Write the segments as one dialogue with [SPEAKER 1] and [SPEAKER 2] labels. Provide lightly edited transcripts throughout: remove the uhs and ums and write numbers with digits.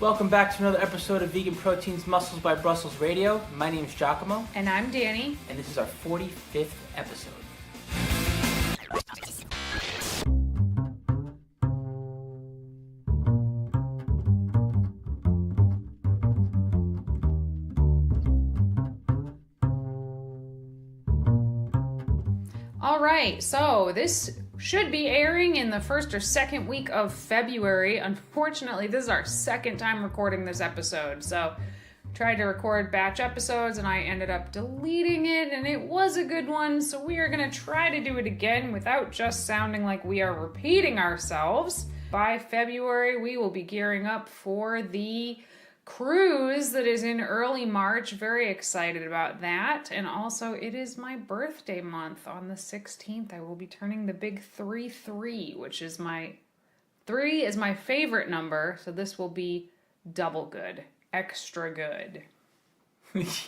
[SPEAKER 1] Welcome back to another episode of Vegan Proteins Muscles by Brussels Radio. My name is 𝐬𝐝𝐫𝐞.
[SPEAKER 2] And I'm Danny.
[SPEAKER 1] And this is our 45th episode.
[SPEAKER 2] All right, so this should be airing in the first or second week of February. Unfortunately, this is our second time recording this episode. So tried to record batch episodes and I ended up deleting it, and it was a good one. So we are going to try to do it again without just sounding like we are repeating ourselves. By February, we will be gearing up for the cruise that is in early March. Very excited about that. And also, it is my birthday month. On the 16th, I will be turning the big 3-3, which is my 3 is my favorite number. So this will be double good, extra good.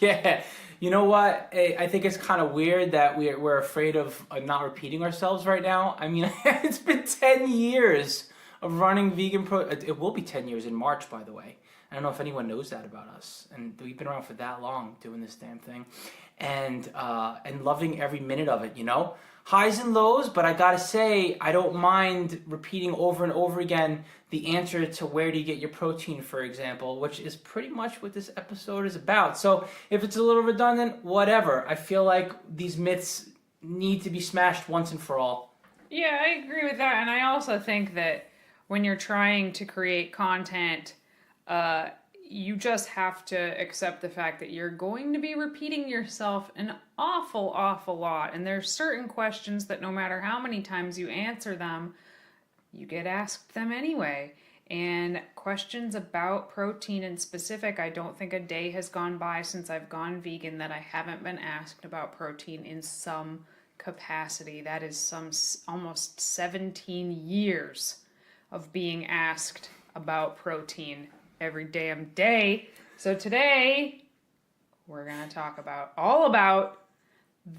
[SPEAKER 1] Yeah, you know what? I think it's kind of weird that we're afraid of not repeating ourselves right now. I mean, it's been 10 years of running vegan It will be 10 years in March, by the way. I don't know if anyone knows that about us, and we've been around for that long doing this damn thing, and loving every minute of it, you know? Highs and lows, but I gotta say, I don't mind repeating over and over again the answer to where do you get your protein, for example, which is pretty much what this episode is about. So if it's a little redundant, whatever. I feel like these myths need to be smashed once and for all.
[SPEAKER 2] Yeah, I agree with that, and I also think that when you're trying to create content, you just have to accept the fact that you're going to be repeating yourself an awful lot. And there's certain questions that no matter how many times you answer them, you get asked them anyway. And questions about protein in specific, I don't think a day has gone by since I've gone vegan that I haven't been asked about protein in some capacity. That is some almost 17 years of being asked about protein every damn day. So today, we're going to talk all about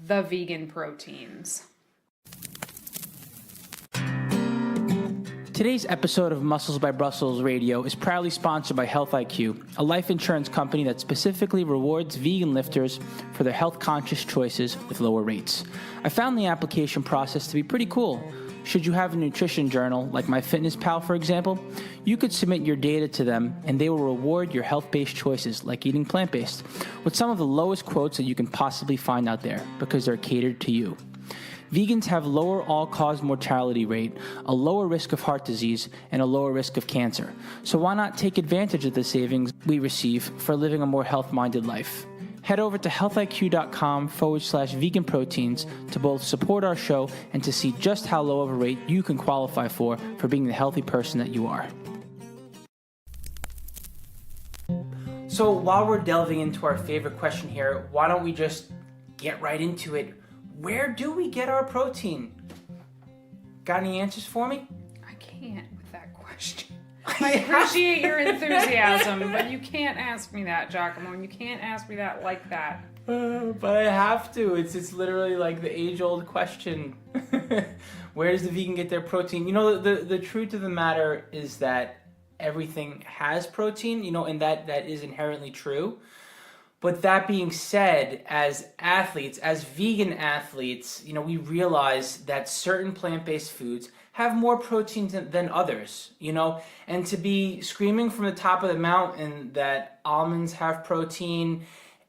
[SPEAKER 2] the vegan proteins.
[SPEAKER 1] Today's episode of Muscles by Brussels Radio is proudly sponsored by 𝐬𝐻𝐈Q, a life insurance company that specifically rewards vegan lifters for their health-conscious choices with lower rates. I found the application process to be pretty cool. Should you have a nutrition journal, like MyFitnessPal for example, you could submit your data to them and they will reward your health-based choices, like eating plant-based, with some of the lowest quotes that you can possibly find out there because they're catered to you. Vegans have lower all-cause mortality rate, a lower risk of heart disease, and a lower risk of cancer. So why not take advantage of the savings we receive for living a more health-minded life? Head over to healthiq.com/vegan proteins to both support our show and to see just how low of a rate you can qualify for being the healthy person that you are. So while we're delving into our favorite question here, why don't we just get right into it? Where do we get our protein? Got any answers for me?
[SPEAKER 2] I can't with that question. I appreciate your enthusiasm, but you can't ask me that, 𝐬𝐝𝐶. You can't ask me that like that.
[SPEAKER 1] But I have to. It's literally like the age-old question. Where does the vegan get their protein? You know, the truth of the matter is that everything has protein, you know, and that is inherently true. But that being said, as athletes, as vegan athletes, you know, we realize that certain plant-based foods have more protein than others, you know, and to be screaming from the top of the mountain that almonds have protein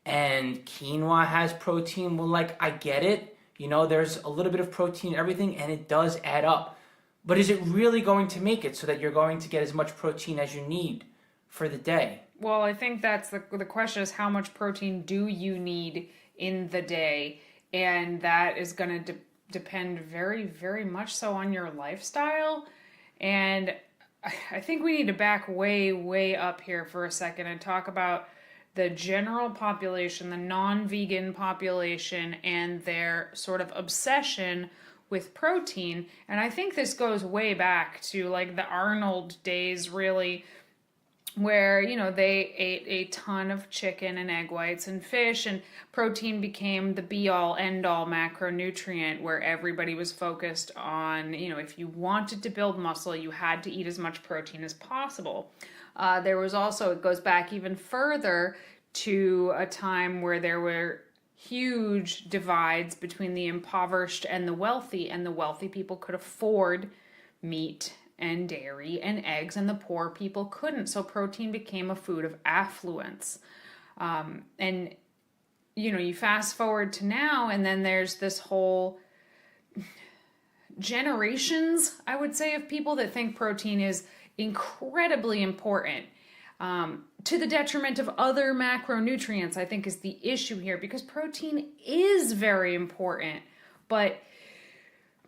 [SPEAKER 1] and quinoa has protein, well, like, I get it, you know, there's a little bit of protein in everything and it does add up, but is it really going to make it so that you're going to get as much protein as you need for the day?
[SPEAKER 2] Well, I think that's the question is how much protein do you need in the day, and that is going to depend very, very much so on your lifestyle. And I think we need to back way up here for a second and talk about the general population, the non-vegan population, and their sort of obsession with protein. And I think this goes way back to like the Arnold days, really, where, you know, they ate a ton of chicken and egg whites and fish, and protein became the be-all, end-all macronutrient, where everybody was focused on, you know, if you wanted to build muscle, you had to eat as much protein as possible. There was also, it goes back even further to a time where there were huge divides between the impoverished and the wealthy people could afford meat and dairy and eggs, and the poor people couldn't. So protein became a food of affluence. And, you know, you fast forward to now, and then there's this whole generations, I would say, of people that think protein is incredibly important, to the detriment of other macronutrients, I think is the issue here, because protein is very important. But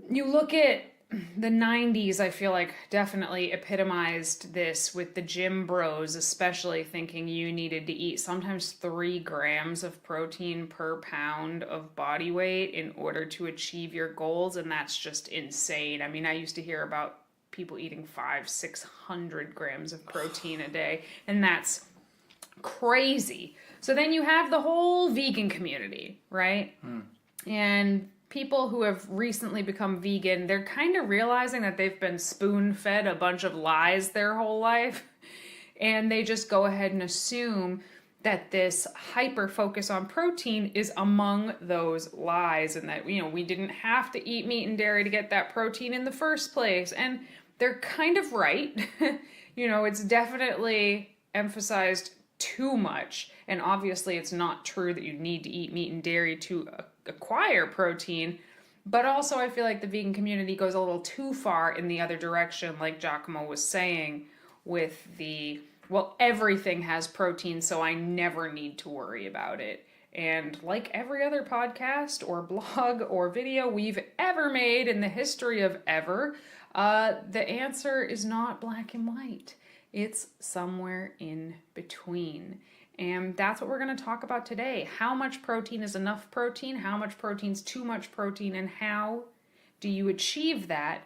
[SPEAKER 2] you look at the 90s, I feel like definitely epitomized this, with the gym bros especially thinking you needed to eat sometimes 3 grams of protein per pound of body weight in order to achieve your goals, and that's just insane. I mean, I used to hear about people eating 500-600 grams of protein a day, and that's crazy. So then you have the whole vegan community, right? And people who have recently become vegan, they're kind of realizing that they've been spoon-fed a bunch of lies their whole life, and they just go ahead and assume that this hyper focus on protein is among those lies, and that, you know, we didn't have to eat meat and dairy to get that protein in the first place. And they're kind of right. You know, it's definitely emphasized too much, and obviously it's not true that you need to eat meat and dairy to acquire protein, but also I feel like the vegan community goes a little too far in the other direction, like 𝐬𝐮𝐬𝐫𝐞 was saying, with the, well, everything has protein, so I never need to worry about it. And like every other podcast or blog or video we've ever made in the history of ever, the answer is not black and white. It's somewhere in between. And that's what we're going to talk about today. How much protein is enough protein? How much protein is too much protein? And how do you achieve that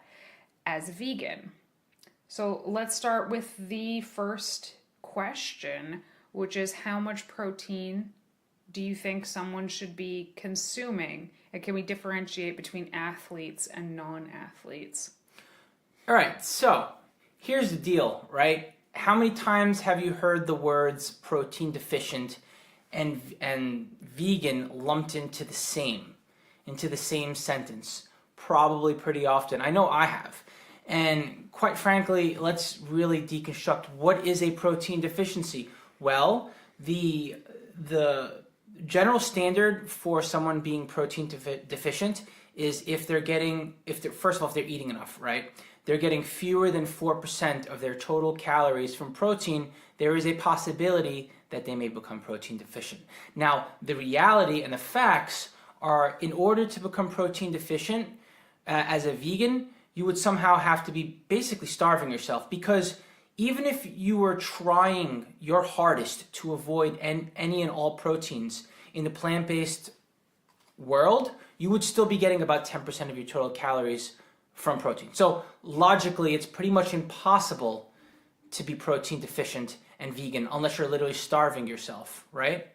[SPEAKER 2] as a vegan? So let's start with the first question, which is, how much protein do you think someone should be consuming? And can we differentiate between athletes and non-athletes?
[SPEAKER 1] All right, so here's the deal, right? How many times have you heard the words protein deficient and vegan lumped into the same sentence? Probably pretty often. I know I have. And quite frankly, let's really deconstruct, what is a protein deficiency? Well, the general standard for someone being protein deficient is if they're first of all, if they're eating enough, right? They're getting fewer than 4% of their total calories from protein, there is a possibility that they may become protein deficient. Now, the reality and the facts are, in order to become protein deficient as a vegan, you would somehow have to be basically starving yourself, because even if you were trying your hardest to avoid any and all proteins in the plant-based world, you would still be getting about 10% of your total calories from protein. So logically, it's pretty much impossible to be protein deficient and vegan unless you're literally starving yourself, right?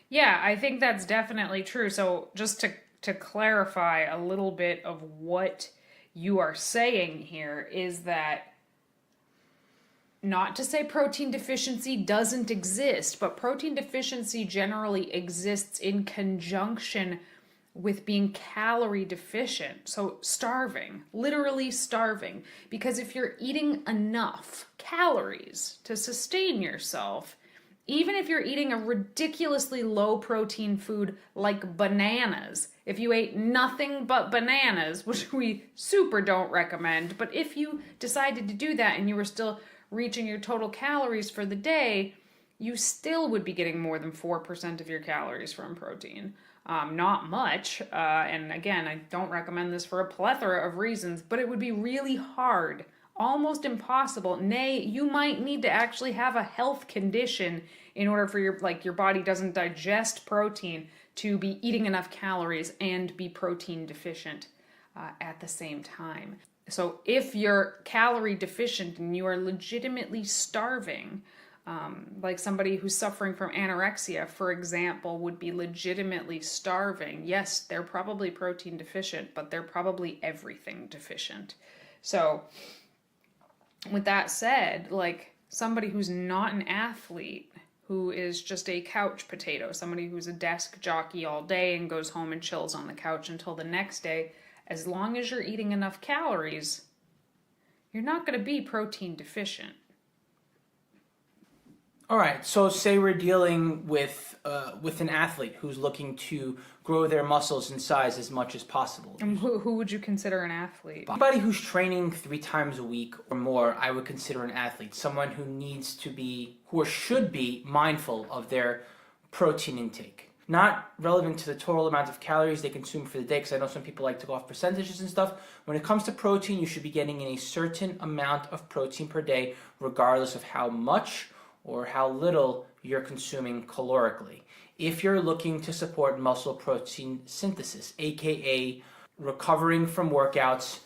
[SPEAKER 2] Yeah, I think that's definitely true. So just to clarify a little bit of what you are saying here is that, not to say protein deficiency doesn't exist, but protein deficiency generally exists in conjunction with being calorie deficient. So starving, literally starving. Because if you're eating enough calories to sustain yourself, even if you're eating a ridiculously low protein food like bananas, if you ate nothing but bananas, which we super don't recommend, but if you decided to do that and you were still reaching your total calories for the day, you still would be getting more than 4% of your calories from protein. Not much, and again, I don't recommend this for a plethora of reasons, but it would be really hard, almost impossible. Nay, you might need to actually have a health condition in order for your body doesn't digest protein to be eating enough calories and be protein deficient at the same time. So if you're calorie deficient and you are legitimately starving, Like somebody who's suffering from anorexia, for example, would be legitimately starving. Yes, they're probably protein deficient, but they're probably everything deficient. So with that said, like somebody who's not an athlete, who is just a couch potato, somebody who's a desk jockey all day and goes home and chills on the couch until the next day, as long as you're eating enough calories, you're not going to be protein deficient.
[SPEAKER 1] All right, so say we're dealing with an athlete who's looking to grow their muscles in size as much as possible.
[SPEAKER 2] And who would you consider an athlete?
[SPEAKER 1] Anybody who's training 3 times a week or more, I would consider an athlete. Someone who needs to be, or should be, mindful of their protein intake. Not relevant to the total amount of calories they consume for the day, because I know some people like to go off percentages and stuff. When it comes to protein, you should be getting in a certain amount of protein per day, regardless of how much or how little you're consuming calorically. If you're looking to support muscle protein synthesis, aka recovering from workouts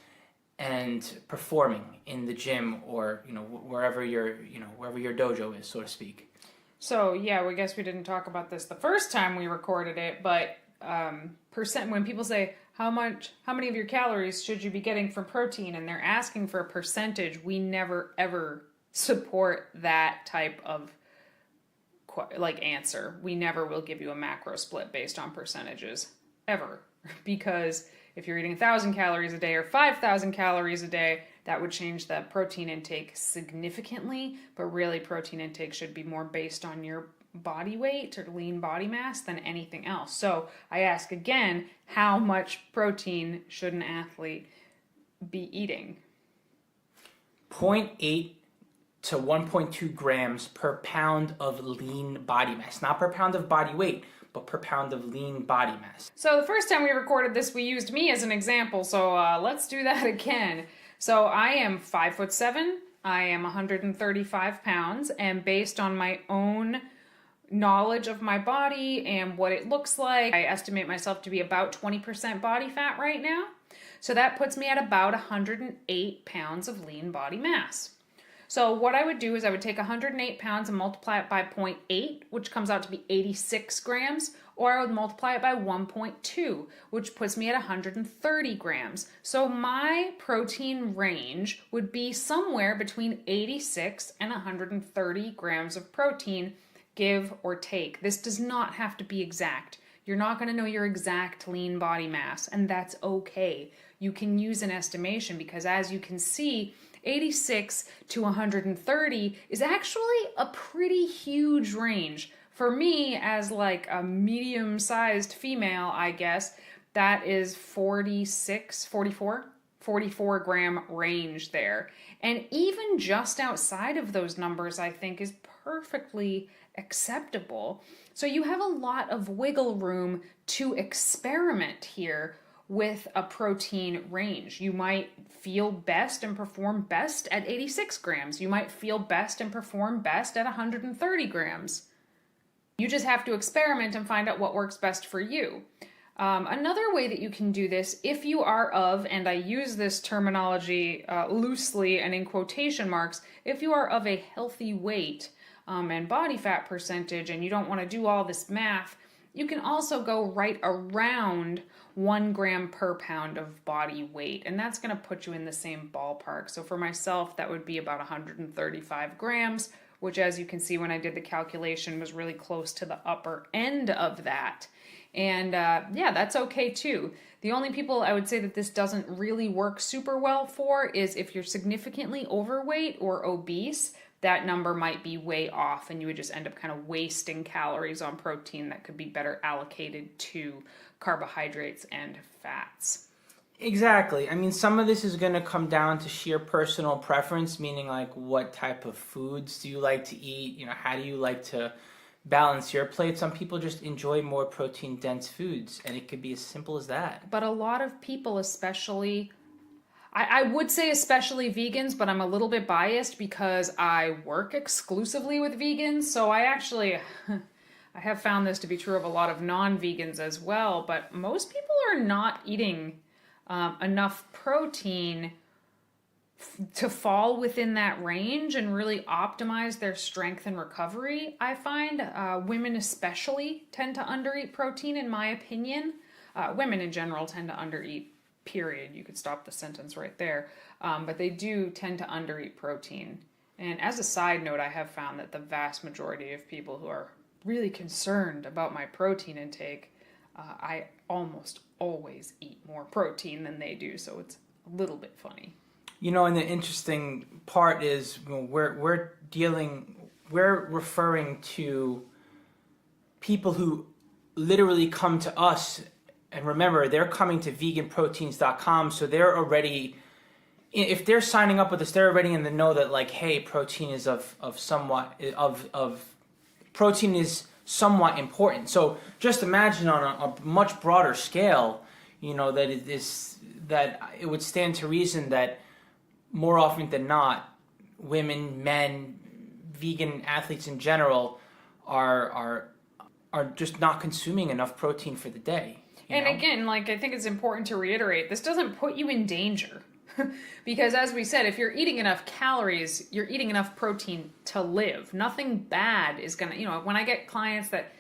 [SPEAKER 1] and performing in the gym or wherever your dojo is, so to speak.
[SPEAKER 2] So yeah, I guess we didn't talk about this the first time we recorded it, but when people say how many of your calories should you be getting from protein, and they're asking for a percentage, we never ever support that type of answer. We never will give you a macro split based on percentages ever, because if you're eating 1,000 calories a day or 5,000 calories a day, that would change the protein intake significantly. But really, protein intake should be more based on your body weight or lean body mass than anything else. So I ask again, how much protein should an athlete be eating?
[SPEAKER 1] 0.8 to 1.2 grams per pound of lean body mass. Not per pound of body weight, but per pound of lean body mass.
[SPEAKER 2] So the first time we recorded this, we used me as an example, so let's do that again. So I am 5'7", I am 135 pounds, and based on my own knowledge of my body and what it looks like, I estimate myself to be about 20% body fat right now. So that puts me at about 108 pounds of lean body mass. So what I would do is I would take 108 pounds and multiply it by 0.8, which comes out to be 86 grams, or I would multiply it by 1.2, which puts me at 130 grams. So my protein range would be somewhere between 86 and 130 grams of protein, give or take. This does not have to be exact. You're not going to know your exact lean body mass, and that's okay. You can use an estimation because, as you can see, 86 to 130 is actually a pretty huge range. For me, as like a medium-sized female, I guess, that is 44 gram range there. And even just outside of those numbers, I think, is perfectly acceptable. So you have a lot of wiggle room to experiment here with a protein range. You might feel best and perform best at 86 grams. You might feel best and perform best at 130 grams. You just have to experiment and find out what works best for you. Another way that you can do this, if you are of, and I use this terminology loosely and in quotation marks, if you are of a healthy weight and body fat percentage and you don't want to do all this math, you can also go right around 1 gram per pound of body weight, and that's going to put you in the same ballpark. So for myself, that would be about 135 grams, which, as you can see when I did the calculation, was really close to the upper end of that. And yeah, that's okay too. The only people I would say that this doesn't really work super well for is if you're significantly overweight or obese. That number might be way off and you would just end up kind of wasting calories on protein that could be better allocated to carbohydrates and fats.
[SPEAKER 1] Exactly. I mean, some of this is going to come down to sheer personal preference, meaning like what type of foods do you like to eat? How do you like to balance your plate? Some people just enjoy more protein dense foods, and it could be as simple as that.
[SPEAKER 2] But a lot of people, especially I would say especially vegans, but I'm a little bit biased because I work exclusively with vegans. So I have found this to be true of a lot of non-vegans as well. But most people are not eating enough protein to fall within that range and really optimize their strength and recovery. I find women especially tend to undereat protein, in my opinion. Women in general tend to undereat, period. You could stop the sentence right there. But they do tend to undereat protein. And as a side note, I have found that the vast majority of people who are really concerned about my protein intake, I almost always eat more protein than they do. So it's a little bit funny.
[SPEAKER 1] You know, and the interesting part is we're referring to people who literally come to us, and remember, they're coming to VeganProteins.com, so they're already, if they're signing up with us, they're already in the know that, like, hey, protein is protein is somewhat important. So just imagine on a much broader scale, you know, that it would stand to reason that more often than not, women, men, vegan athletes in general are just not consuming enough protein for the day.
[SPEAKER 2] And again, like, I think it's important to reiterate, this doesn't put you in danger. Because as we said, if you're eating enough calories, you're eating enough protein to live. Nothing bad is gonna, you know, when I get clients that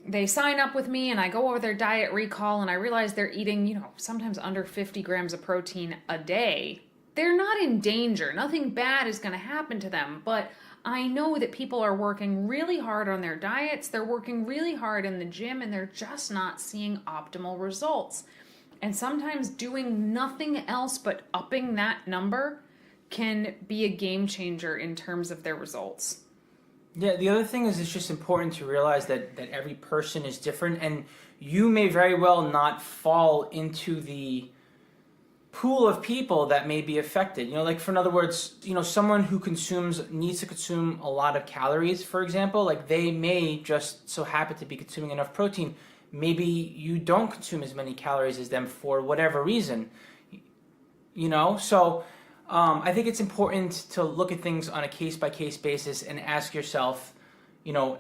[SPEAKER 2] they sign up with me and I go over their diet recall and I realize they're eating, you know, sometimes under 50 grams of protein a day, they're not in danger. Nothing bad is going to happen to them. But I know that people are working really hard on their diets. They're working really hard in the gym and they're just not seeing optimal results. And sometimes doing nothing else but upping that number can be a game changer in terms of their results.
[SPEAKER 1] Yeah, the other thing is it's just important to realize that every person is different, and you may very well not fall into the pool of people that may be affected. You know, like, for in other words, you know, someone who needs to consume a lot of calories, for example, like, they may just so happen to be consuming enough protein. Maybe you don't consume as many calories as them for whatever reason, you know? So I think it's important to look at things on a case-by-case basis and ask yourself, you know,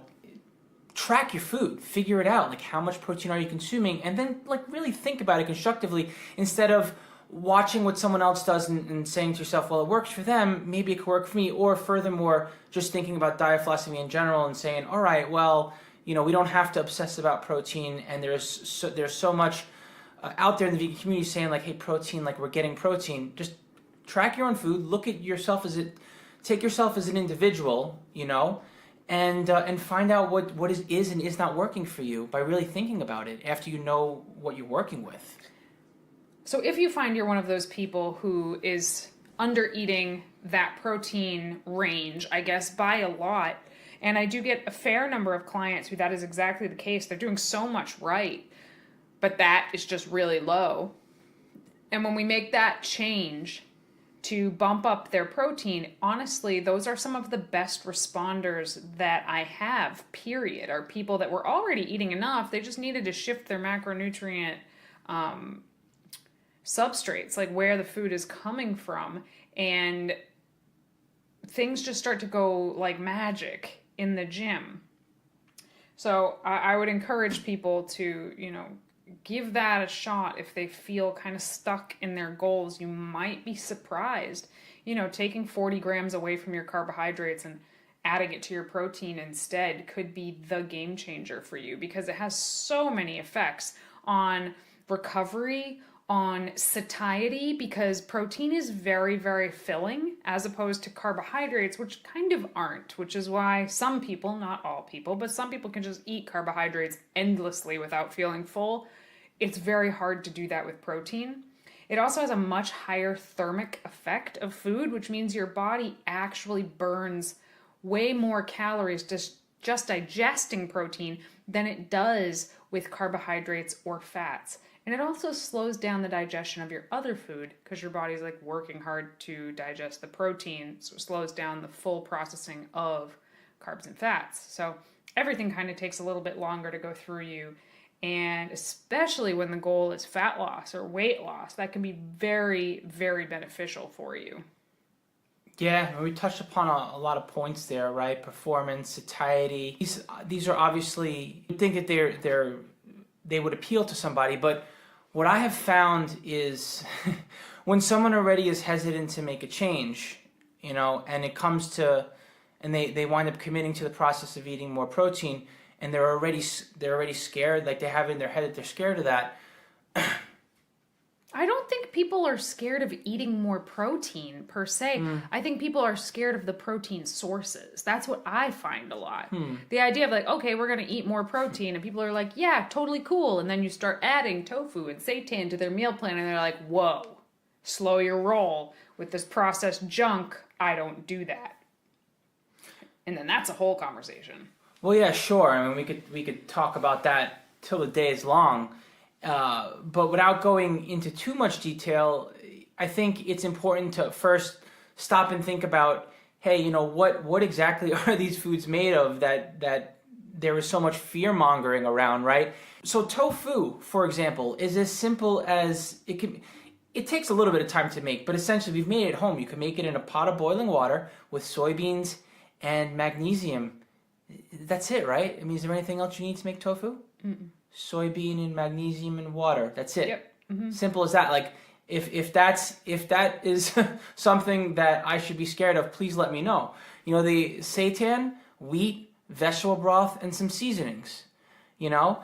[SPEAKER 1] track your food, figure it out, like, how much protein are you consuming, and then, like, really think about it constructively instead of watching what someone else does and saying to yourself, well, it works for them, maybe it could work for me, or furthermore, just thinking about diet philosophy in general and saying, all right, well, you know, we don't have to obsess about protein, and there's so much out there in the vegan community saying, like, hey, protein, like, we're getting protein. Just track your own food, look at yourself take yourself as an individual, you know, and find out what is and is not working for you by really thinking about it after you know what you're working with.
[SPEAKER 2] So if you find you're one of those people who is under eating that protein range, I guess, by a lot, and I do get a fair number of clients who that is exactly the case. They're doing so much right, but that is just really low. And when we make that change to bump up their protein, honestly, those are some of the best responders that I have, period, are people that were already eating enough. They just needed to shift their macronutrient substrates, like where the food is coming from, and things just start to go like magic in the gym. So I would encourage people to, you know, give that a shot if they feel kind of stuck in their goals. You might be surprised, you know, taking 40 grams away from your carbohydrates and adding it to your protein instead could be the game changer for you, because it has so many effects on recovery, on satiety, because protein is very, very filling as opposed to carbohydrates, which kind of aren't, which is why some people, not all people, but some people can just eat carbohydrates endlessly without feeling full. It's very hard to do that with protein. It also has a much higher thermic effect of food, which means your body actually burns way more calories just digesting protein than it does with carbohydrates or fats. And it also slows down the digestion of your other food, because your body's like working hard to digest the protein, so it slows down the full processing of carbs and fats. So everything kind of takes a little bit longer to go through you. And especially when the goal is fat loss or weight loss, that can be very, very beneficial for you.
[SPEAKER 1] Yeah, we touched upon a lot of points there, right? Performance, satiety. These are obviously, you think that they would appeal to somebody, but what I have found is when someone already is hesitant to make a change, you know, and it comes to, and they wind up committing to the process of eating more protein, and they're already scared, like they have in their head that they're scared of that.
[SPEAKER 2] I don't think people are scared of eating more protein per se. I think people are scared of the protein sources. That's what I find a lot. The idea of like, okay, we're going to eat more protein, and people are like, yeah, totally cool. And then you start adding tofu and seitan to their meal plan, and they're like, whoa, slow your roll with this processed junk. I don't do that. And then that's a whole conversation.
[SPEAKER 1] Well, yeah, sure. I mean, we could talk about that till the day is long. But without going into too much detail, I think it's important to first stop and think about, hey, you know, what exactly are these foods made of that there is so much fear-mongering around, right? So tofu, for example, is as simple as it can. It takes a little bit of time to make, but essentially we've made it at home. You can make it in a pot of boiling water with soybeans and magnesium. That's it, right? I mean, is there anything else you need to make tofu? Mm-mm. Soybean and magnesium and water. That's it.
[SPEAKER 2] Yep. Mm-hmm.
[SPEAKER 1] Simple as that. Like if that is something that I should be scared of, please let me know. You know, the seitan, wheat, vegetable broth, and some seasonings. You know,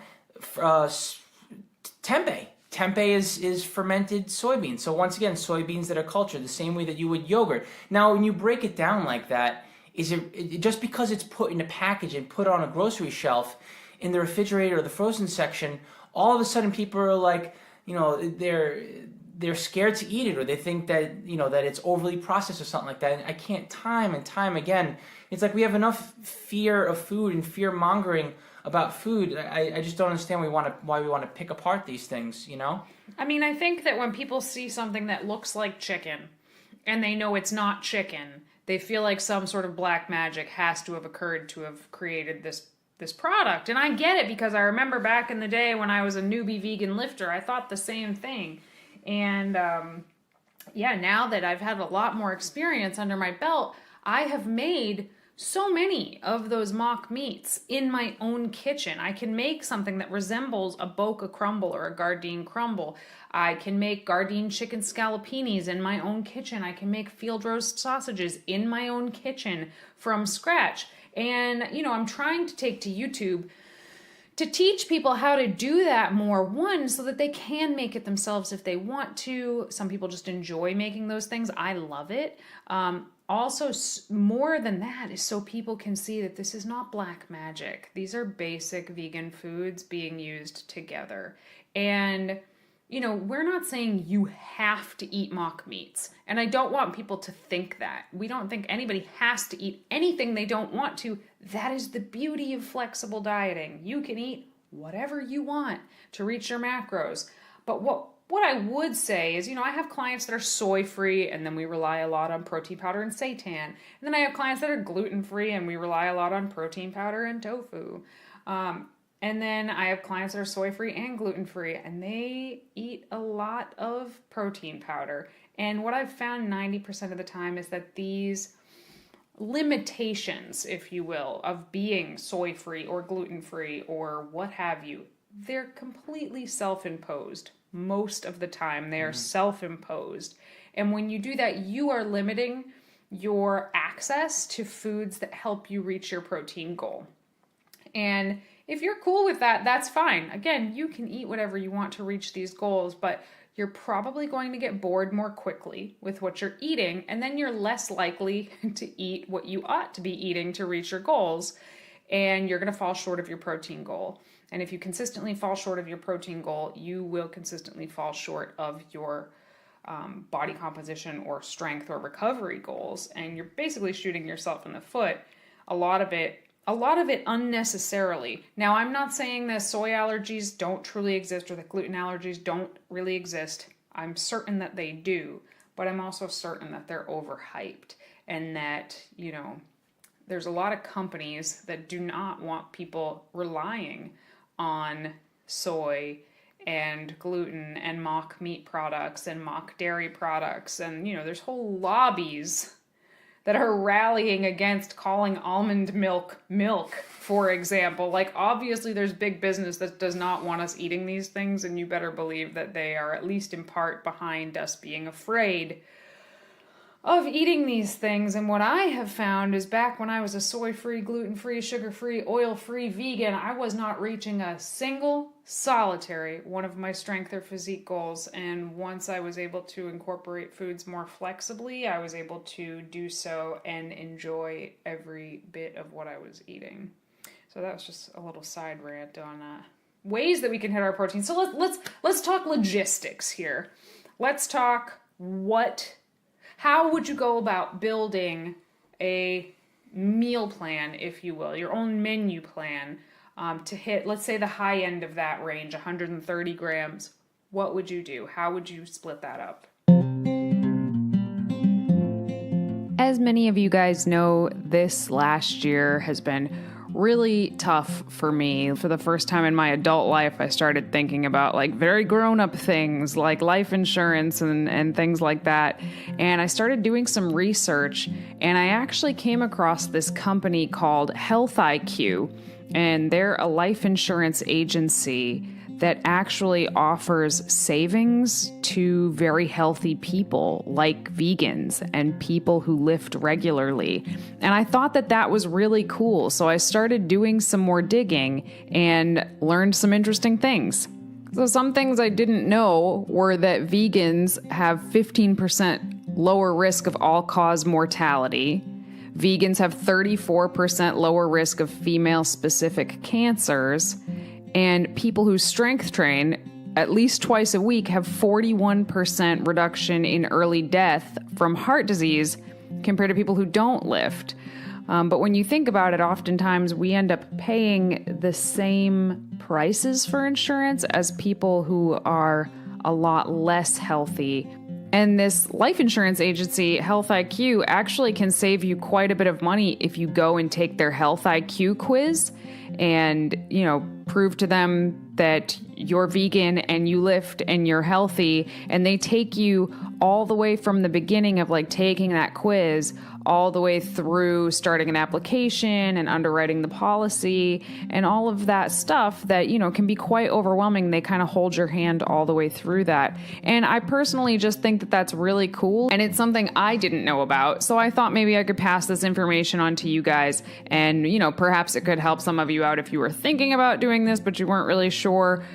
[SPEAKER 1] tempeh. Tempeh is fermented soybeans. So once again, soybeans that are cultured the same way that you would yogurt. Now, when you break it down like that, is it just because it's put in a package and put on a grocery shelf in the refrigerator or the frozen section, all of a sudden people are like, you know, they're scared to eat it, or they think that, you know, that it's overly processed or something like that. And I can't time and time again. It's like we have enough fear of food and fear mongering about food. I just don't understand why we want to pick apart these things, you know?
[SPEAKER 2] I mean, I think that when people see something that looks like chicken and they know it's not chicken, they feel like some sort of black magic has to have occurred to have created this product. And I get it, because I remember back in the day when I was a newbie vegan lifter, I thought the same thing. And yeah, now that I've had a lot more experience under my belt, I have made so many of those mock meats in my own kitchen. I can make something that resembles a Boca crumble or a Gardein crumble. I can make Gardein chicken scallopinis in my own kitchen. I can make field roast sausages in my own kitchen from scratch. And, you know, I'm trying to take to YouTube to teach people how to do that more. One, so that they can make it themselves if they want to. Some people just enjoy making those things. I love it. Also, more than that is so people can see that this is not black magic. These are basic vegan foods being used together. And, you know, we're not saying you have to eat mock meats. And I don't want people to think that. We don't think anybody has to eat anything they don't want to. That is the beauty of flexible dieting. You can eat whatever you want to reach your macros. But what I would say is, you know, I have clients that are soy-free, and then we rely a lot on protein powder and seitan. And then I have clients that are gluten-free, and we rely a lot on protein powder and tofu. And then I have clients that are soy-free and gluten-free, and they eat a lot of protein powder. And what I've found 90% of the time is that these limitations, if you will, of being soy-free or gluten-free or what have you, they're completely self-imposed. Most of the time, they are self-imposed. And when you do that, you are limiting your access to foods that help you reach your protein goal. And if you're cool with that, that's fine. Again, you can eat whatever you want to reach these goals, but you're probably going to get bored more quickly with what you're eating, and then you're less likely to eat what you ought to be eating to reach your goals, and you're going to fall short of your protein goal. And if you consistently fall short of your protein goal, you will consistently fall short of your body composition or strength or recovery goals, and you're basically shooting yourself in the foot. A lot of it unnecessarily. Now, I'm not saying that soy allergies don't truly exist or that gluten allergies don't really exist. I'm certain that they do, but I'm also certain that they're overhyped, and that, you know, there's a lot of companies that do not want people relying on soy and gluten and mock meat products and mock dairy products. And, you know, there's whole lobbies that are rallying against calling almond milk milk, for example. Like, obviously there's big business that does not want us eating these things, and you better believe that they are at least in part behind us being afraid of eating these things. And what I have found is, back when I was a soy-free, gluten-free, sugar-free, oil-free vegan, I was not reaching a single solitary one of my strength or physique goals. And once I was able to incorporate foods more flexibly, I was able to do so and enjoy every bit of what I was eating. So that was just a little side rant on ways that we can hit our protein. So let's talk logistics here. Let's talk how would you go about building a meal plan, if you will, your own menu plan, to hit, let's say, the high end of that range, 130 grams? What would you do? How would you split that up? As many of you guys know, this last year has been really tough for me. For the first time in my adult life, I started thinking about like very grown-up things like life insurance and things like that. And I started doing some research, and I actually came across this company called 𝐬𝐻𝐫𝐞, and they're a life insurance agency that actually offers savings to very healthy people like vegans and people who lift regularly. And I thought that that was really cool. So I started doing some more digging and learned some interesting things. So some things I didn't know were that vegans have 15% lower risk of all-cause mortality. Vegans have 34% lower risk of female-specific cancers. And people who strength train at least twice a week have 41% reduction in early death from heart disease compared to people who don't lift. But when you think about it, oftentimes we end up paying the same prices for insurance as people who are a lot less healthy. And this life insurance agency, 𝐻𝐻𝐈Q, actually can save you quite a bit of money if you go and take their 𝐻𝐻IQ quiz and, prove to them that you're vegan and you lift and you're healthy. And they take you all the way from the beginning of like taking that quiz all the way through starting an application and underwriting the policy and all of that stuff that, can be quite overwhelming. They kind of hold your hand all the way through that. And I personally just think that that's really cool. And it's something I didn't know about. So I thought maybe I could pass this information on to you guys. And, perhaps it could help some of you out if you were thinking about doing this, but you weren't really sure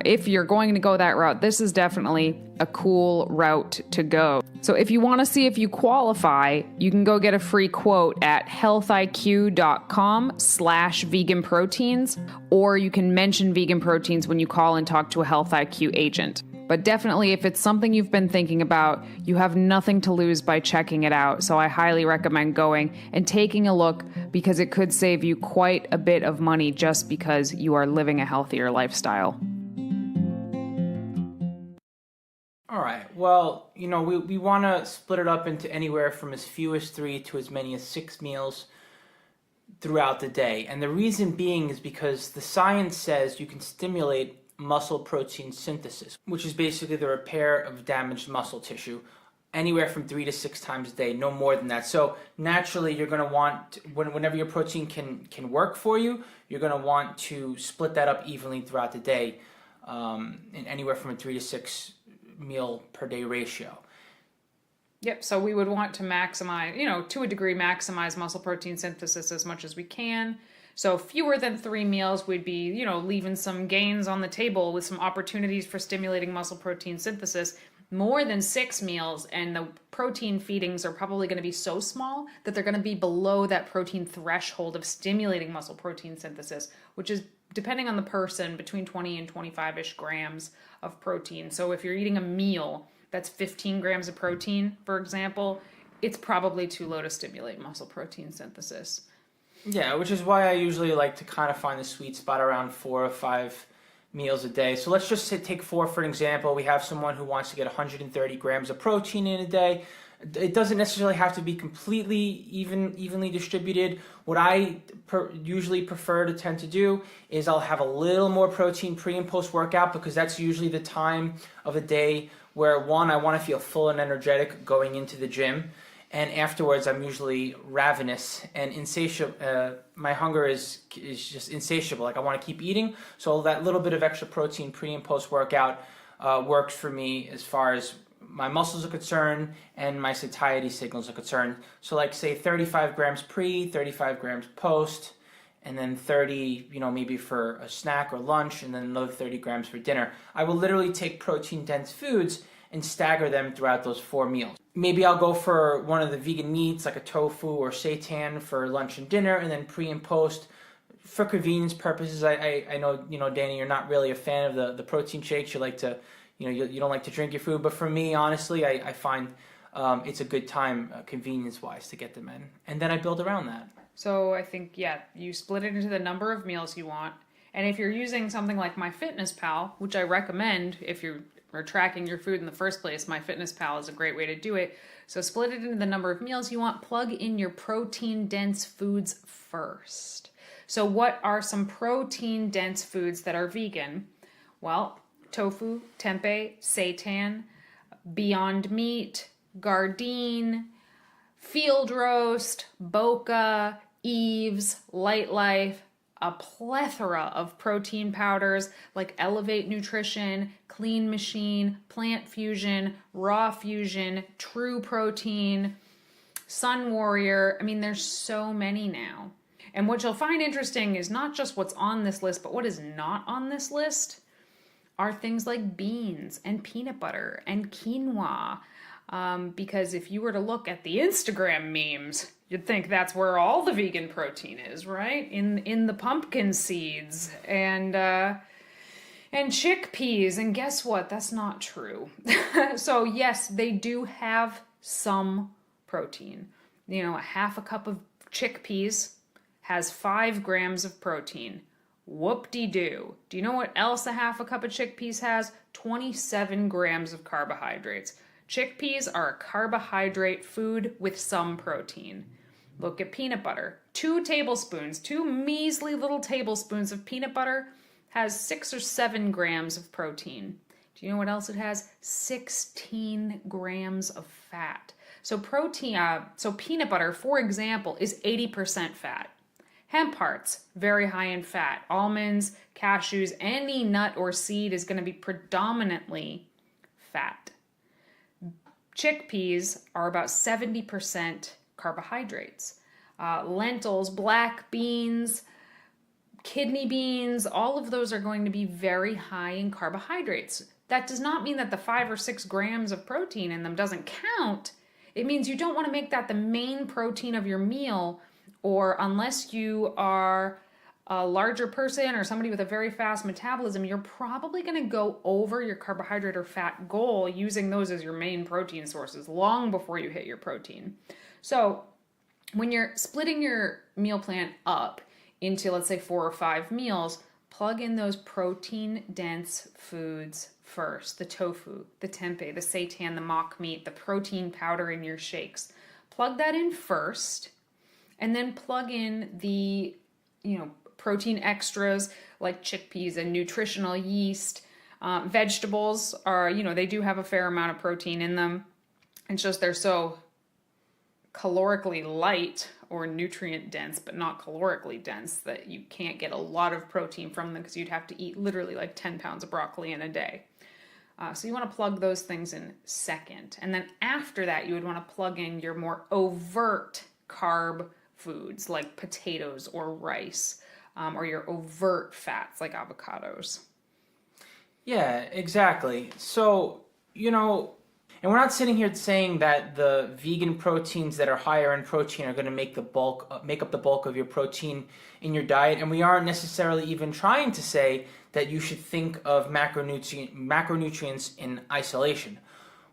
[SPEAKER 2] if you're going to go that route. This is definitely a cool route to go. So if you want to see if you qualify, you can go get a free quote at healthiq.com/veganproteins, or you can mention vegan proteins when you call and talk to a 𝐻𝐻IQ agent. But definitely, if it's something you've been thinking about, you have nothing to lose by checking it out. So I highly recommend going and taking a look, because it could save you quite a bit of money just because you are living a healthier lifestyle.
[SPEAKER 1] All right. Well, we want to split it up into anywhere from as few as 3 to as many as 6 meals throughout the day. And the reason being is because the science says you can stimulate muscle protein synthesis, which is basically the repair of damaged muscle tissue, anywhere from 3 to 6 times a day, no more than that. So naturally, you're going to want, whenever your protein can work for you, you're going to want to split that up evenly throughout the day, in anywhere from a 3 to 6 meal per day ratio.
[SPEAKER 2] Yep, so we would want to maximize, to a degree, maximize muscle protein synthesis as much as we can. So fewer than 3 meals, we'd be, leaving some gains on the table with some opportunities for stimulating muscle protein synthesis. More than 6 meals, and the protein feedings are probably going to be so small that they're going to be below that protein threshold of stimulating muscle protein synthesis, which is, depending on the person, between 20 and 25-ish grams of protein. So if you're eating a meal that's 15 grams of protein, for example, it's probably too low to stimulate muscle protein synthesis.
[SPEAKER 1] Yeah, which is why I usually like to kind of find the sweet spot around 4 or 5 meals a day. So let's just take 4 for an example. We have someone who wants to get 130 grams of protein in a day. It doesn't necessarily have to be completely evenly distributed. What I usually prefer to tend to do is I'll have a little more protein pre and post workout, because that's usually the time of the day where, one, I want to feel full and energetic going into the gym, and afterwards I'm usually ravenous and insatiable. My hunger is just insatiable. Like I want to keep eating. So that little bit of extra protein pre and post workout works for me as far as my muscles are concerned and my satiety signals are concerned. So like say 35 grams pre, 35 grams post, and then 30, maybe for a snack or lunch, and then another 30 grams for dinner. I will literally take protein-dense foods and stagger them throughout those 4 meals. Maybe I'll go for one of the vegan meats, like a tofu or seitan for lunch and dinner, and then pre and post. For convenience purposes, I know, Danny, you're not really a fan of the protein shakes. You like to, you don't like to drink your food. But for me, honestly, I find it's a good time, convenience-wise, to get them in. And then I build around that.
[SPEAKER 2] So I think, you split it into the number of meals you want. And if you're using something like MyFitnessPal, which I recommend if you're tracking your food in the first place, MyFitnessPal is a great way to do it. So split it into the number of meals you want. Plug in your protein-dense foods first. So what are some protein-dense foods that are vegan? Well, tofu, tempeh, seitan, Beyond Meat, Gardein, Field Roast, Boca, Eve's, Light Life, a plethora of protein powders like Elevate Nutrition, Clean Machine, Plant Fusion, Raw Fusion, True Protein, Sun Warrior. I mean, there's so many now. And what you'll find interesting is not just what's on this list, but what is not on this list are things like beans and peanut butter and quinoa. Because if you were to look at the Instagram memes, you'd think that's where all the vegan protein is, right? In the pumpkin seeds and chickpeas. And guess what? That's not true. So yes, they do have some protein. A half a cup of chickpeas has 5 grams of protein. Whoop-de-doo. Do you know what else a half a cup of chickpeas has? 27 grams of carbohydrates. Chickpeas are a carbohydrate food with some protein. Look at peanut butter. 2 tablespoons, 2 measly little tablespoons of peanut butter has 6 or 7 grams of protein. Do you know what else it has? 16 grams of fat. So peanut butter, for example, is 80% fat. Hemp hearts, very high in fat. Almonds, cashews, any nut or seed is going to be predominantly fat. Chickpeas are about 70% carbohydrates. Lentils, black beans, kidney beans, all of those are going to be very high in carbohydrates. That does not mean that the 5 or 6 grams of protein in them doesn't count. It means you don't want to make that the main protein of your meal, or unless you are a larger person or somebody with a very fast metabolism, you're probably going to go over your carbohydrate or fat goal using those as your main protein sources long before you hit your protein. So when you're splitting your meal plan up into, let's say, 4 or 5 meals, plug in those protein-dense foods first. The tofu, the tempeh, the seitan, the mock meat, the protein powder in your shakes. Plug that in first, and then plug in the, protein extras like chickpeas and nutritional yeast. Vegetables are, they do have a fair amount of protein in them. It's just they're so calorically light or nutrient dense, but not calorically dense, that you can't get a lot of protein from them because you'd have to eat literally like 10 pounds of broccoli in a day. So you want to plug those things in second. And then after that, you would want to plug in your more overt carb foods like potatoes or rice, or your overt fats like avocados.
[SPEAKER 1] Yeah, exactly. So, and we're not sitting here saying that the vegan proteins that are higher in protein are going to make up the bulk of your protein in your diet, and we aren't necessarily even trying to say that you should think of macronutrients in isolation.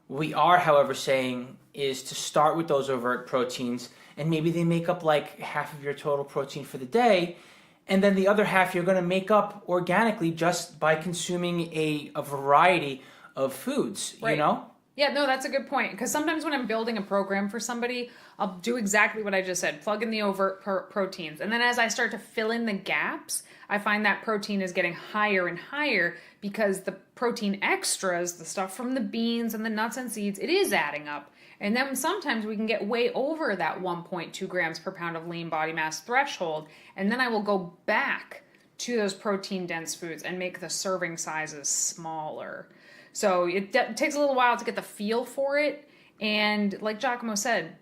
[SPEAKER 1] What we are, however, saying is to start with those overt proteins, and maybe they make up like half of your total protein for the day, and then the other half you're going to make up organically just by consuming a variety of foods,
[SPEAKER 2] right.
[SPEAKER 1] Yeah,
[SPEAKER 2] no, that's a good point. Because sometimes when I'm building a program for somebody, I'll do exactly what I just said, plug in the overt proteins. And then as I start to fill in the gaps, I find that protein is getting higher and higher because the protein extras, the stuff from the beans and the nuts and seeds, it is adding up. And then sometimes we can get way over that 1.2 grams per pound of lean body mass threshold. And then I will go back to those protein dense foods and make the serving sizes smaller. So it takes a little while to get the feel for it. And like Giacomo said,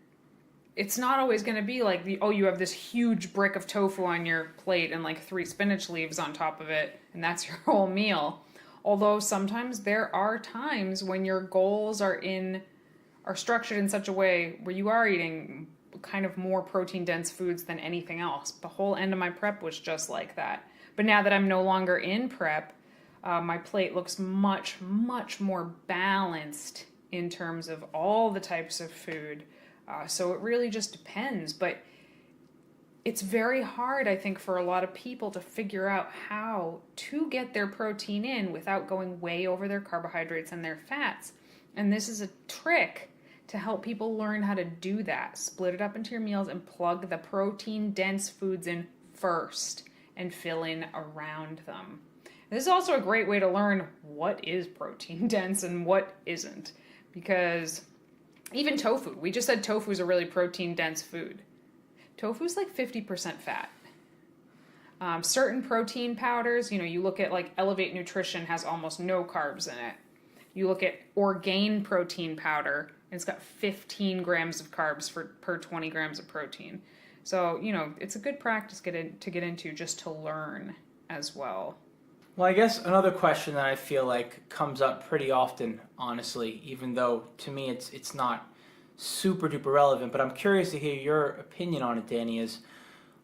[SPEAKER 2] it's not always going to be like, you have this huge brick of tofu on your plate and like 3 spinach leaves on top of it, and that's your whole meal. Although sometimes there are times when your goals are structured in such a way where you are eating kind of more protein dense foods than anything else. The whole end of my prep was just like that. But now that I'm no longer in prep, my plate looks much, much more balanced in terms of all the types of food. So it really just depends. But it's very hard, I think, for a lot of people to figure out how to get their protein in without going way over their carbohydrates and their fats. And this is a trick to help people learn how to do that. Split it up into your meals and plug the protein-dense foods in first and fill in around them. This is also a great way to learn what is protein-dense and what isn't. Because even tofu, we just said tofu is a really protein-dense food. Tofu is like 50% fat. Certain protein powders, you look at like Elevate Nutrition has almost no carbs in it. You look at Orgain protein powder, and it's got 15 grams of carbs per 20 grams of protein. So, it's a good practice to get into just to learn as well.
[SPEAKER 1] Well, I guess another question that I feel like comes up pretty often, honestly, even though to me it's not super duper relevant, but I'm curious to hear your opinion on it, Danny,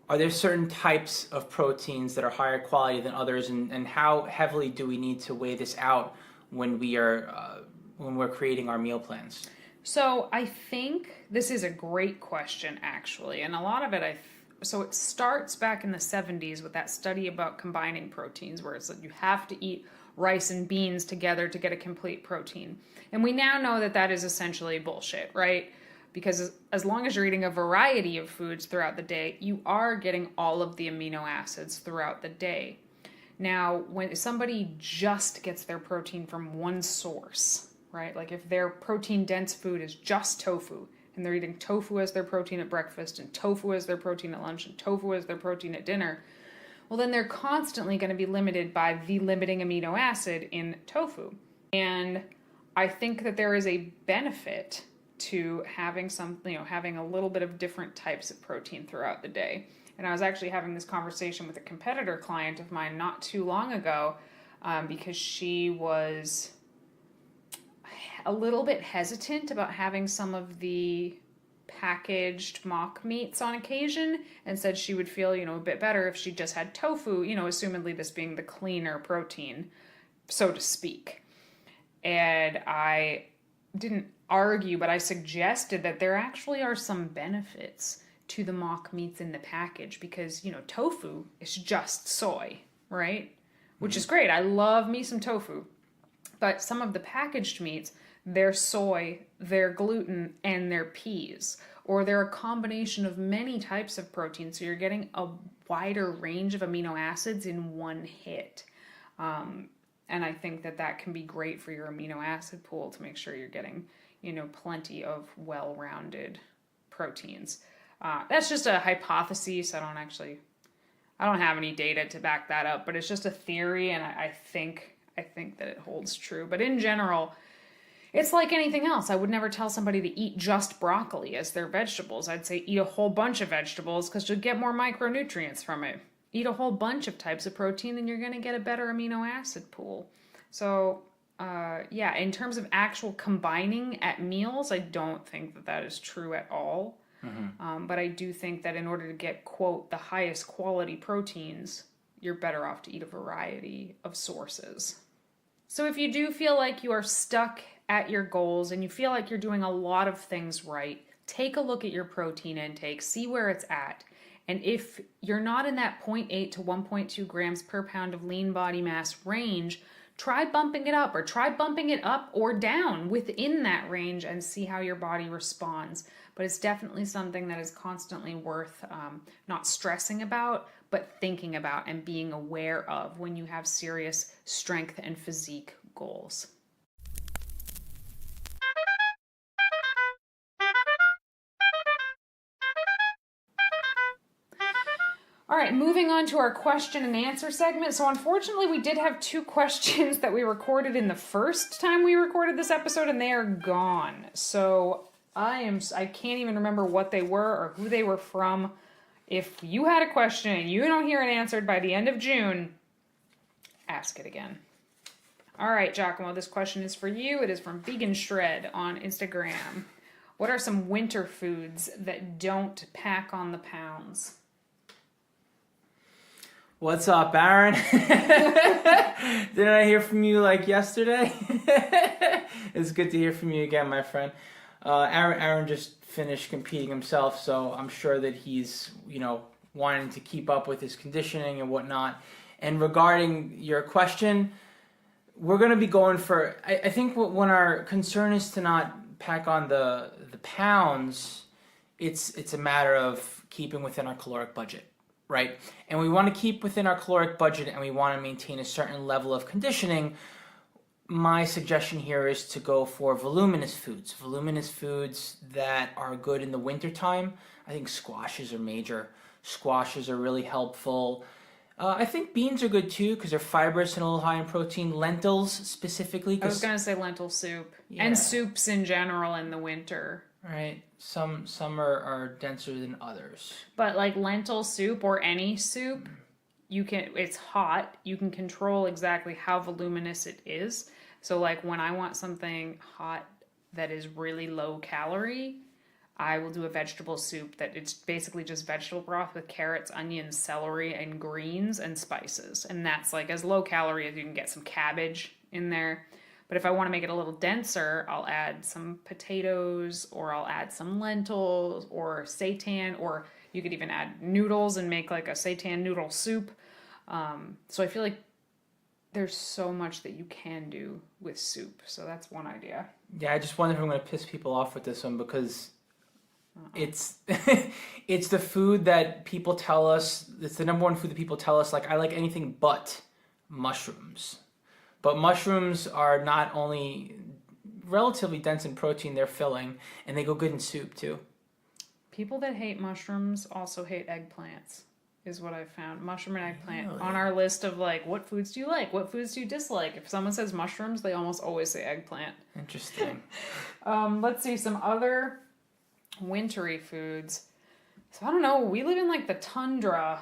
[SPEAKER 1] are there certain types of proteins that are higher quality than others, and how heavily do we need to weigh this out when we're creating our meal plans?
[SPEAKER 2] So I think this is a great question, actually, and a lot of it so it starts back in the 70s with that study about combining proteins, where it's like you have to eat rice and beans together to get a complete protein. And we now know that that is essentially bullshit, right? Because as long as you're eating a variety of foods throughout the day, you are getting all of the amino acids throughout the day. Now, when somebody just gets their protein from one source, right? Like if their protein-dense food is just tofu, and they're eating tofu as their protein at breakfast, and tofu as their protein at lunch, and tofu as their protein at dinner, well, then they're constantly going to be limited by the limiting amino acid in tofu. And I think that there is a benefit to having having a little bit of different types of protein throughout the day. And I was actually having this conversation with a competitor client of mine not too long ago, because she was a little bit hesitant about having some of the packaged mock meats on occasion, and said she would feel, a bit better if she just had tofu, assumedly this being the cleaner protein, so to speak. And I didn't argue, but I suggested that there actually are some benefits to the mock meats in the package, because, tofu is just soy, right? Which is great. I love me some tofu. But some of the packaged meats, they're soy, they're gluten, and they're peas. Or they're a combination of many types of protein, so you're getting a wider range of amino acids in one hit. And I think that can be great for your amino acid pool to make sure you're getting, plenty of well-rounded proteins. That's just a hypothesis. I don't have any data to back that up, but it's just a theory, and I think that it holds true. But in general, it's like anything else. I would never tell somebody to eat just broccoli as their vegetables. I'd say eat a whole bunch of vegetables because you'll get more micronutrients from it. Eat a whole bunch of types of protein and you're going to get a better amino acid pool. So, in terms of actual combining at meals, I don't think that is true at all. Mm-hmm. But I do think that in order to get, quote, the highest quality proteins, you're better off to eat a variety of sources. So if you do feel like you are stuck at your goals and you feel like you're doing a lot of things right, take a look at your protein intake, see where it's at. And if you're not in that 0.8 to 1.2 grams per pound of lean body mass range, try bumping it up, or try bumping it up or down within that range and see how your body responds. But it's definitely something that is constantly worth not stressing about, but thinking about and being aware of when you have serious strength and physique goals. right, moving on to our question and answer segment. So unfortunately, we did have 2 questions that we recorded in the first time we recorded this episode, and they are gone. So I can't even remember what they were or who they were from. If you had a question and you don't hear it answered by the end of June, ask it again. All right, Giacomo, this question is for you. It is from Vegan Shred on Instagram. What are some winter foods that don't pack on the pounds?
[SPEAKER 1] What's up, Aaron? Didn't I hear from you like yesterday? It's good to hear from you again, my friend. Aaron just finished competing himself, so I'm sure that he's, wanting to keep up with his conditioning and whatnot. And regarding your question, we're going to be going for, I think when our concern is to not pack on the pounds, it's a matter of keeping within our caloric budget, right? And we want to keep within our caloric budget and we want to maintain a certain level of conditioning. My suggestion here is to go for voluminous foods that are good in the wintertime. I think squashes are major. Squashes are really helpful. I think beans are good too because they're fibrous and a little high in protein. Lentils specifically.
[SPEAKER 2] I was going to say lentil soup.
[SPEAKER 1] Yeah.
[SPEAKER 2] And soups in general in the winter.
[SPEAKER 1] Right. Some are denser than others.
[SPEAKER 2] But like lentil soup or any soup, it's hot. You can control exactly how voluminous it is. So like when I want something hot that is really low calorie, I will do a vegetable soup that it's basically just vegetable broth with carrots, onions, celery, and greens and spices. And that's like as low calorie as you can get. Some cabbage in there. But if I want to make it a little denser, I'll add some potatoes or I'll add some lentils or seitan, or you could even add noodles and make like a seitan noodle soup. So I feel like there's so much that you can do with soup. So that's one idea.
[SPEAKER 1] Yeah, I just wonder if I'm going to piss people off with this one because it's it's the food that people tell us, it's the number one food that people tell us, like, I like anything but mushrooms. But mushrooms are not only relatively dense in protein, they're filling, and they go good in soup too.
[SPEAKER 2] People that hate mushrooms also hate eggplants, is what I've found. Mushroom and eggplant.
[SPEAKER 1] Really?
[SPEAKER 2] On our list of like, what foods do you like? What foods do you dislike? If someone says mushrooms, they almost always say eggplant.
[SPEAKER 1] Interesting.
[SPEAKER 2] Let's see, some other wintry foods. So I don't know, we live in like the tundra,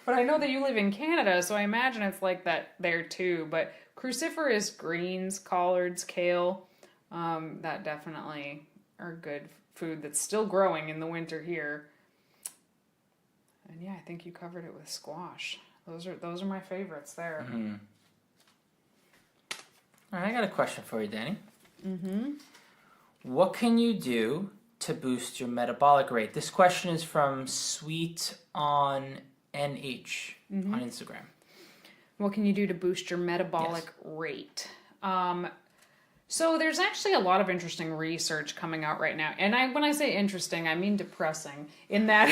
[SPEAKER 2] but I know that you live in Canada, so I imagine it's like that there too. But cruciferous greens, collards, kale, that definitely are good food that's still growing in the winter here. And yeah, I think you covered it with squash. Those are my favorites there.
[SPEAKER 1] Mm-hmm. All right, I got a question for you, Danny. Mm-hmm. What can you do to boost your metabolic rate? This question is from Sweet on NH on Instagram.
[SPEAKER 2] What can you do to boost your metabolic rate? So there's actually a lot of interesting research coming out right now. And when I say interesting, I mean depressing. In that,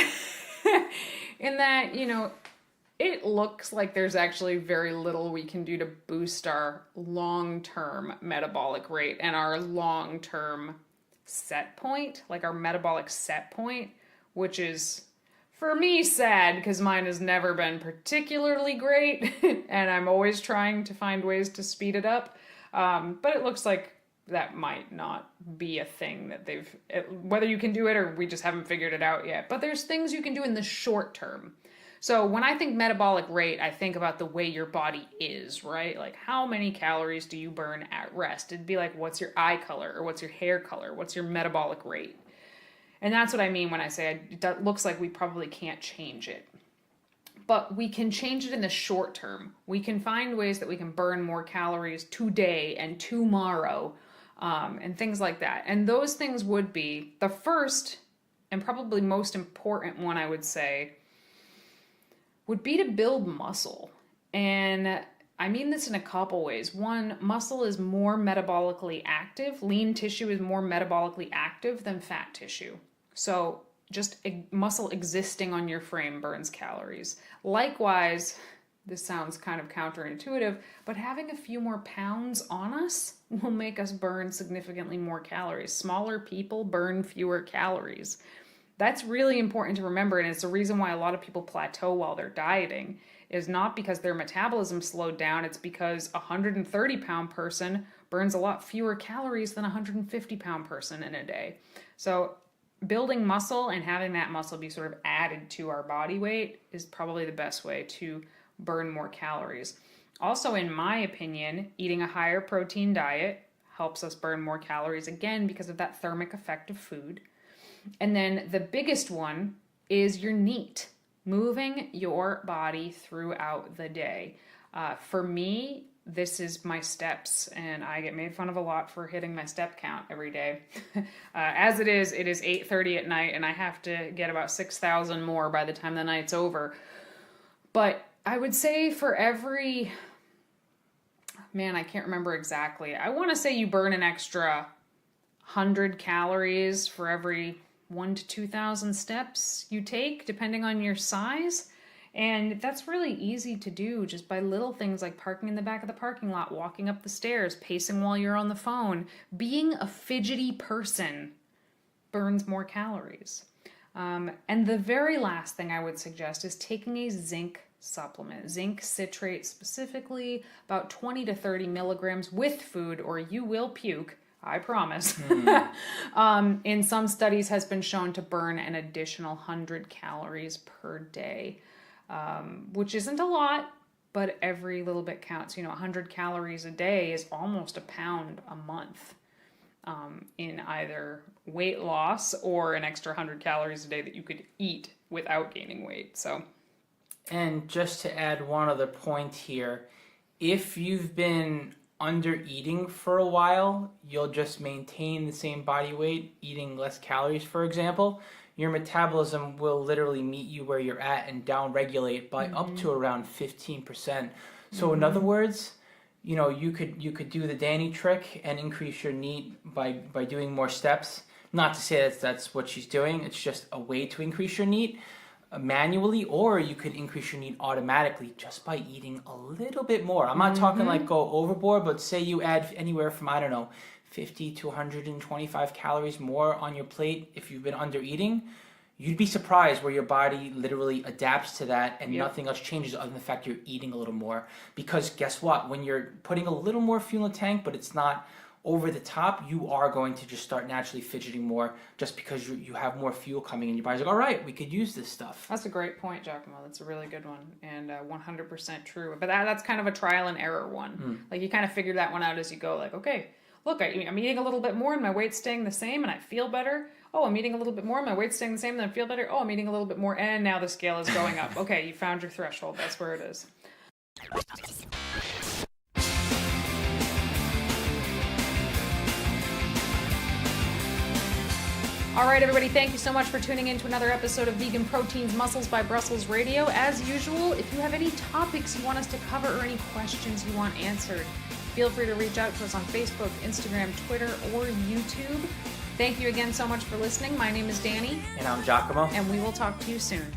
[SPEAKER 2] it looks like there's actually very little we can do to boost our long-term metabolic rate and our long-term set point, like our metabolic set point, which is, for me, sad because mine has never been particularly great and I'm always trying to find ways to speed it up. But it looks like that might not be a thing that whether you can do it or we just haven't figured it out yet. But there's things you can do in the short term. So when I think metabolic rate, I think about the way your body is, right? Like how many calories do you burn at rest? It'd be like, what's your eye color or what's your hair color? What's your metabolic rate? And that's what I mean when I say it looks like we probably can't change it. But we can change it in the short term. We can find ways that we can burn more calories today and tomorrow, and things like that. And those things would be the first and probably most important one, I would say, would be to build muscle. And I mean this in a couple ways. One, muscle is more metabolically active. Lean tissue is more metabolically active than fat tissue. So just muscle existing on your frame burns calories. Likewise, this sounds kind of counterintuitive, but having a few more pounds on us will make us burn significantly more calories. Smaller people burn fewer calories. that's really important to remember, and it's the reason why a lot of people plateau while they're dieting, is not because their metabolism slowed down, it's because a 130-pound person burns a lot fewer calories than a 150-pound person in a day. So building muscle and having that muscle be sort of added to our body weight is probably the best way to burn more calories. Also, in my opinion, eating a higher protein diet helps us burn more calories, again, because of that thermic effect of food. And then the biggest one is your NEAT, moving your body throughout the day. For me, this is my steps, and I get made fun of a lot for hitting my step count every day. As it is 8:30 at night, and I have to get about 6,000 more by the time the night's over. But I would say for every, man, I can't remember exactly. I want to say you burn an extra 100 calories for every 1,000 to 2,000 steps you take, depending on your size. And that's really easy to do just by little things like parking in the back of the parking lot, walking up the stairs, pacing while you're on the phone. Being a fidgety person burns more calories. And the very last thing I would suggest is taking a zinc supplement. Zinc citrate specifically, about 20 to 30 milligrams with food, or you will puke. I promise. In some studies has been shown to burn an additional 100 calories per day, which isn't a lot, but every little bit counts. 100 calories a day is almost a pound a month in either weight loss or an extra 100 calories a day that you could eat without gaining weight.
[SPEAKER 1] And just to add one other point here, if you've been under eating for a while, you'll just maintain the same body weight, eating less calories, for example. Your metabolism will literally meet you where you're at and down regulate by up to around 15%. So in other words, you could do the Danny trick and increase your NEAT by doing more steps. Not to say that's what she's doing, it's just a way to increase your NEAT manually, or you could increase your NEAT automatically just by eating a little bit more. I'm not talking like go overboard, but say you add anywhere from, 50 to 125 calories more on your plate if you've been under eating. You'd be surprised where your body literally adapts to that and nothing else changes other than the fact you're eating a little more. Because guess what? When you're putting a little more fuel in the tank, but it's not over the top, you are going to just start naturally fidgeting more just because you have more fuel coming in. Your body's like, all right, we could use this stuff.
[SPEAKER 2] That's a great point, गि'Chmo. That's a really good one, and 100% true. But that's kind of a trial and error one. Like, you kind of figure that one out as you go. Like, okay, look, I'm eating a little bit more and my weight's staying the same and I feel better. Oh, I'm eating a little bit more and my weight's staying the same and I feel better. Oh, I'm eating a little bit more and now the scale is going up. Okay, you found your threshold. That's where it is. All right, everybody, thank you so much for tuning in to another episode of Vegan Proteins Muscles by Brussels Radio. As usual, if you have any topics you want us to cover or any questions you want answered, feel free to reach out to us on Facebook, Instagram, Twitter, or YouTube. Thank you again so much for listening. My name is Danny.
[SPEAKER 1] And I'm 𝐬𝐮𝐬𝐫.
[SPEAKER 2] And we will talk to you soon.